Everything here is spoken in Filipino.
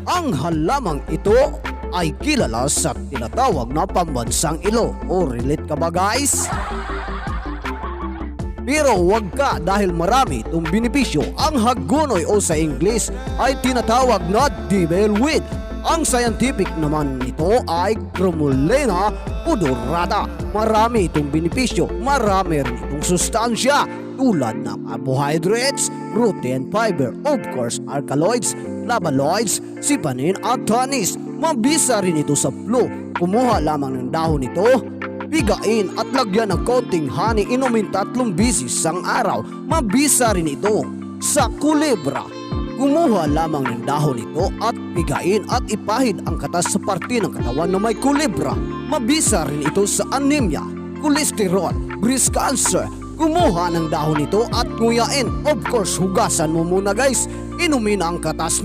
Ang halamang ito ay kilala sa tinatawag na pambansang ilo. O relate ka ba guys? Pero wag ka dahil marami itong benepisyo. Ang hagunoy o sa English ay tinatawag na devilweed. Ang scientific naman nito ay Cromolena odorata. Marami itong benepisyo, marami rin itong sustansya tulad ng carbohydrates, protein, fiber, of course, alkaloids, flavonoids, sipanin at tannins. Mabisa rin ito sa flu. Kumuha lamang ng dahon nito, pigain at lagyan ng konting honey, inumin 3 beses sang araw. Mabisa rin ito sa kulebra. Kumuha lamang ng dahon nito at pigain at ipahid ang katas sa parte ng katawan na may kulebra. Mabisa rin ito sa anemia, kolesterol, breast cancer. Kumuha ng dahon nito at nguyain. Of course, hugasan mo muna guys. Inumin ang katas